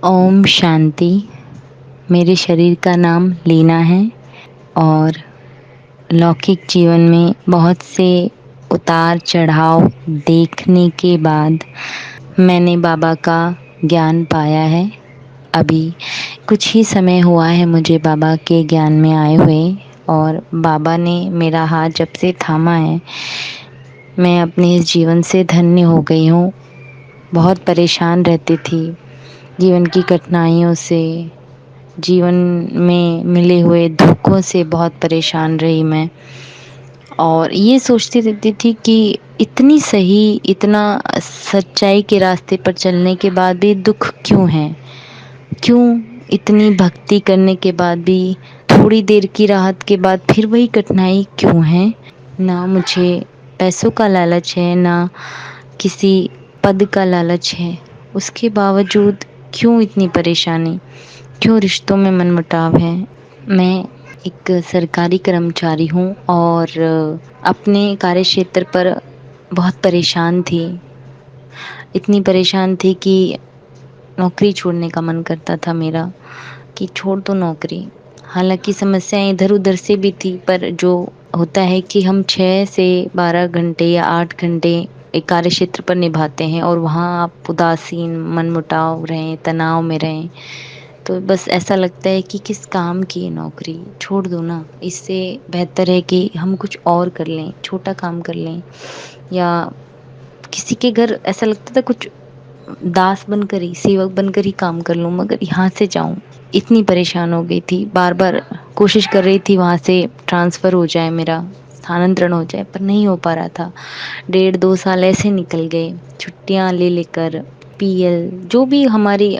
ओम शांति। मेरे शरीर का नाम लीना है और लौकिक जीवन में बहुत से उतार चढ़ाव देखने के बाद मैंने बाबा का ज्ञान पाया है। अभी कुछ ही समय हुआ है मुझे बाबा के ज्ञान में आए हुए, और बाबा ने मेरा हाथ जब से थामा है मैं अपने इस जीवन से धन्य हो गई हूँ। बहुत परेशान रहती थी जीवन की कठिनाइयों से, जीवन में मिले हुए दुखों से बहुत परेशान रही मैं, और ये सोचती रहती थी कि इतनी सही, इतना सच्चाई के रास्ते पर चलने के बाद भी दुख क्यों है, क्यों इतनी भक्ति करने के बाद भी थोड़ी देर की राहत के बाद फिर वही कठिनाई क्यों है। ना मुझे पैसों का लालच है, ना किसी पद का लालच है, उसके बावजूद क्यों इतनी परेशानी, क्यों रिश्तों में मनमुटाव है। मैं एक सरकारी कर्मचारी हूँ और अपने कार्य क्षेत्र पर बहुत परेशान थी। इतनी परेशान थी कि नौकरी छोड़ने का मन करता था मेरा कि छोड़ दो नौकरी। हालांकि समस्याएं इधर उधर से भी थी, पर जो होता है कि हम 6 से 12 घंटे या 8 घंटे एक कार्य क्षेत्र पर निभाते हैं और वहाँ आप उदासीन, मनमुटाव रहें, तनाव में रहें, तो बस ऐसा लगता है कि किस काम की ये नौकरी, छोड़ दो ना। इससे बेहतर है कि हम कुछ और कर लें, छोटा काम कर लें, या किसी के घर ऐसा लगता था कुछ दास बनकर ही, सेवक बनकर ही काम कर लूँ, मगर यहाँ से जाऊँ। इतनी परेशान हो गई थी, बार बार कोशिश कर रही थी वहाँ से ट्रांसफ़र हो जाए, मेरा स्थानांतरण हो जाए, पर नहीं हो पा रहा था। 1.5-2 साल ऐसे निकल गए, छुट्टियाँ ले लेकर, पीएल जो भी हमारी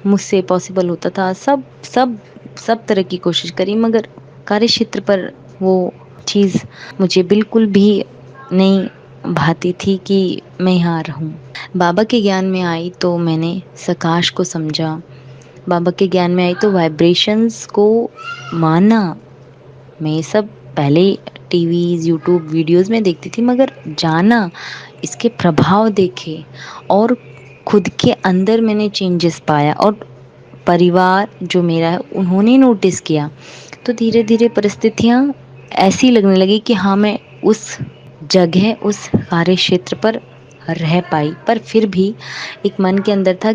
मुझसे पॉसिबल होता था, सब सब सब तरह की कोशिश करी, मगर कार्य क्षेत्र पर वो चीज़ मुझे बिल्कुल भी नहीं भाती थी कि मैं यहाँ रहूँ। बाबा के ज्ञान में आई तो मैंने सकाश को समझा, बाबा के ज्ञान में आई तो वाइब्रेशंस को माना। मैं ये सब पहले टीवीज़, यूट्यूब वीडियोज़ में देखती थी, मगर जाना, इसके प्रभाव देखे और खुद के अंदर मैंने चेंजेस पाया, और परिवार जो मेरा है उन्होंने नोटिस किया। तो धीरे धीरे परिस्थितियाँ ऐसी लगने लगी कि हाँ, मैं उस जगह, उस कार्य क्षेत्र पर रह पाई। पर फिर भी एक मन के अंदर था,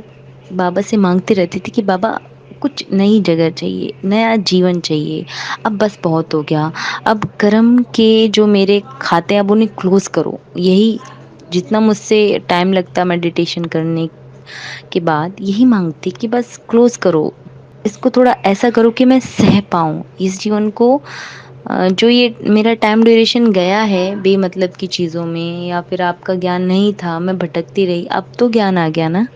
बाबा से मांगती रहती थी कि बाबा कुछ नई जगह चाहिए, नया जीवन चाहिए, अब बस बहुत हो गया, अब कर्म के जो मेरे खाते हैं अब उन्हें क्लोज करो। यही जितना मुझसे टाइम लगता मेडिटेशन करने के बाद, यही मांगती कि बस क्लोज करो, इसको थोड़ा ऐसा करो कि मैं सह पाऊँ इस जीवन को। जो ये मेरा टाइम ड्यूरेशन गया है बेमतलब की चीज़ों में, या फिर आपका ज्ञान नहीं था, मैं भटकती रही, अब तो ज्ञान आ गया ना,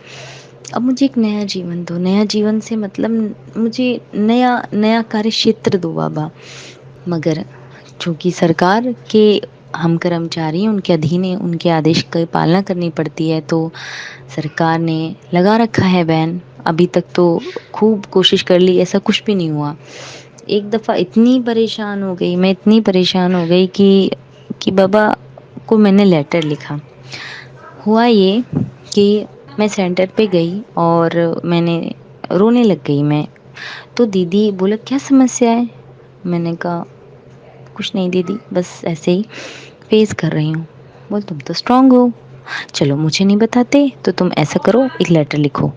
अब मुझे एक नया जीवन दो। नया जीवन से मतलब मुझे नया नया कार्य क्षेत्र दो बाबा। मगर चूँकि सरकार के हम कर्मचारी हैं, उनके अधीन हैं, उनके आदेश की पालना करनी पड़ती है, तो सरकार ने लगा रखा है बैन। अभी तक तो खूब कोशिश कर ली, ऐसा कुछ भी नहीं हुआ। एक दफ़ा इतनी परेशान हो गई मैं, इतनी परेशान हो गई कि बाबा को मैंने लेटर लिखा। हुआ ये कि मैं सेंटर पे गई और मैंने रोने लग गई मैं। तो दीदी बोला, क्या समस्या है? मैंने कहा कुछ नहीं दीदी, बस ऐसे ही फेस कर रही हूँ। बोल, तुम तो स्ट्रांग हो, चलो मुझे नहीं बताते तो तुम ऐसा करो, एक लेटर लिखो।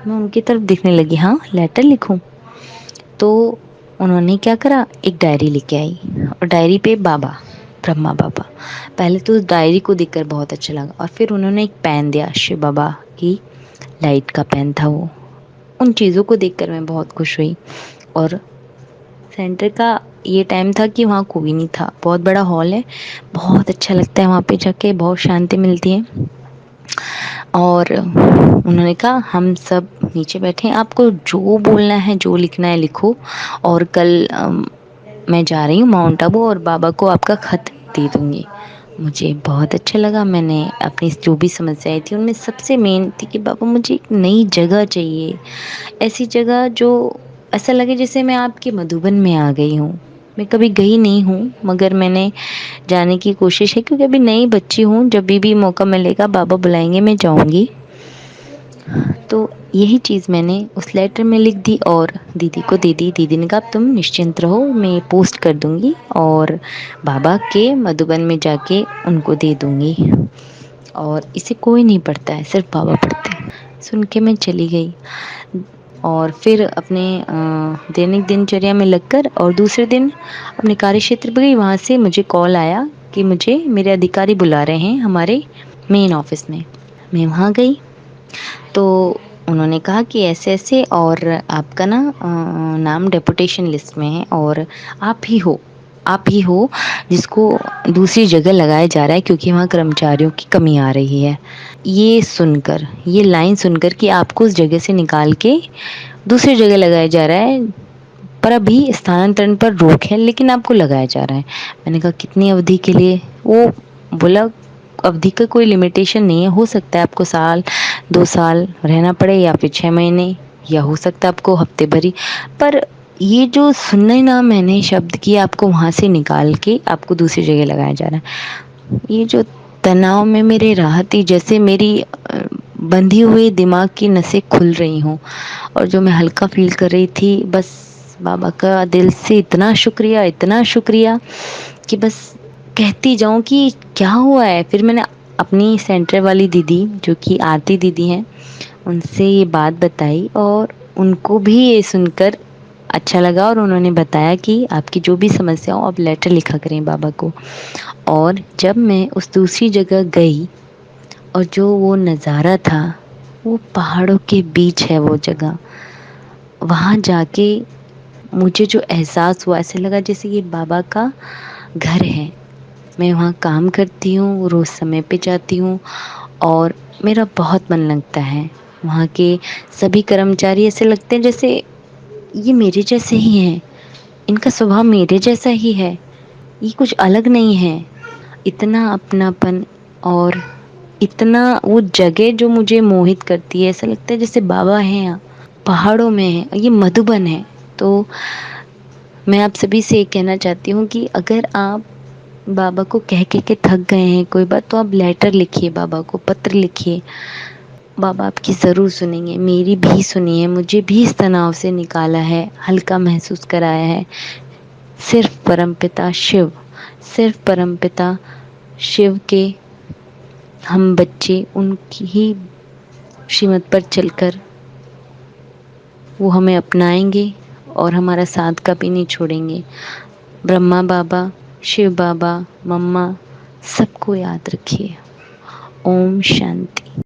मैं उनकी तरफ देखने लगी, हाँ लेटर लिखूं? तो उन्होंने क्या करा, एक डायरी लेके आई, और डायरी पे बाबा, ब्रह्मा बाबा। पहले तो उस डायरी को देखकर बहुत अच्छा लगा, और फिर उन्होंने एक पेन दिया, शिव बाबा की लाइट का पेन था वो। उन चीज़ों को देखकर मैं बहुत खुश हुई। और सेंटर का ये टाइम था कि वहाँ कोई नहीं था, बहुत बड़ा हॉल है, बहुत अच्छा लगता है वहाँ पे जाके, बहुत शांति मिलती है। और उन्होंने कहा हम सब नीचे बैठे हैं, आपको जो बोलना है, जो लिखना है लिखो, और कल मैं जा रही हूँ माउंट आबू और बाबा को आपका खत दे दूँगी। मुझे बहुत अच्छा लगा। मैंने अपनी जो भी समस्याएं थी उनमें सबसे मेन थी कि बाबा मुझे एक नई जगह चाहिए, ऐसी जगह जो ऐसा लगे जैसे मैं आपके मधुबन में आ गई हूँ। मैं कभी गई नहीं हूँ, मगर मैंने जाने की कोशिश है, क्योंकि अभी नई बच्ची हूँ, जब भी मौका मिलेगा बाबा बुलाएंगे मैं जाऊँगी। तो यही चीज़ मैंने उस लेटर में लिख दी और दीदी को दे दी। दीदी ने कहा तुम निश्चिंत रहो, मैं पोस्ट कर दूँगी और बाबा के मधुबन में जाके उनको दे दूँगी, और इसे कोई नहीं पढ़ता है, सिर्फ बाबा पढ़ते हैं। सुन के मैं चली गई और फिर अपने दैनिक दिनचर्या में लगकर और दूसरे दिन अपने कार्य क्षेत्र पर गई। वहाँ से मुझे कॉल आया कि मुझे मेरे अधिकारी बुला रहे हैं हमारे मेन ऑफिस में। मैं वहाँ गई तो उन्होंने कहा कि ऐसे-ऐसे और आपका ना नाम डेपुटेशन लिस्ट में है और आप ही हो जिसको दूसरी जगह लगाया जा रहा है क्योंकि वहाँ कर्मचारियों की कमी आ रही है। ये लाइन सुनकर कि आपको उस जगह से निकाल के दूसरी जगह लगाया जा रहा है, पर अभी स्थानांतरण पर रोक है लेकिन आपको लगाया जा रहा है। मैंने कहा कितनी अवधि के लिए? वो बोला अवधि का कोई लिमिटेशन नहीं है, हो सकता है आपको साल 2 साल रहना पड़े या फिर 6 महीने, या हो सकता है आपको हफ्ते भर ही। पर ये जो सुना ही ना मैंने शब्द कि आपको वहाँ से निकाल के आपको दूसरी जगह लगाया जा रहा है, ये जो तनाव में मेरे राहत थी, जैसे मेरी बंधी हुई दिमाग की नसें खुल रही हों और जो मैं हल्का फ़ील कर रही थी। बस बाबा का दिल से इतना शुक्रिया कि बस कहती जाऊँ कि क्या हुआ है। फिर मैंने अपनी सेंटर वाली दीदी जो कि आरती दीदी हैं, उनसे ये बात बताई और उनको भी ये सुनकर अच्छा लगा और उन्होंने बताया कि आपकी जो भी समस्या हो आप लेटर लिखा करें बाबा को। और जब मैं उस दूसरी जगह गई और जो वो नज़ारा था, वो पहाड़ों के बीच है वो जगह। वहाँ जाके मुझे जो एहसास हुआ, ऐसे लगा जैसे ये बाबा का घर है। मैं वहाँ काम करती हूँ, रोज़ समय पे जाती हूँ और मेरा बहुत मन लगता है। वहाँ के सभी कर्मचारी ऐसे लगते हैं जैसे ये मेरे जैसे ही हैं, इनका स्वभाव मेरे जैसा ही है, ये कुछ अलग नहीं है। इतना अपनापन और इतना वो जगह जो मुझे मोहित करती है, ऐसा लगता है जैसे बाबा हैं यहाँ, पहाड़ों में है, ये मधुबन है। तो मैं आप सभी से ये कहना चाहती हूँ कि अगर आप बाबा को कह के थक गए हैं कोई बात, तो आप लेटर लिखिए, बाबा को पत्र लिखिए। बाबा आपकी ज़रूर सुनेंगे, मेरी भी सुनी है, मुझे भी इस तनाव से निकाला है, हल्का महसूस कराया है। सिर्फ परमपिता शिव, सिर्फ परमपिता शिव के हम बच्चे, उनकी ही श्रीमत पर चलकर वो हमें अपनाएंगे और हमारा साथ कभी नहीं छोड़ेंगे। ब्रह्मा बाबा, शिव बाबा, मम्मा, सबको याद रखिए। ओम शांति।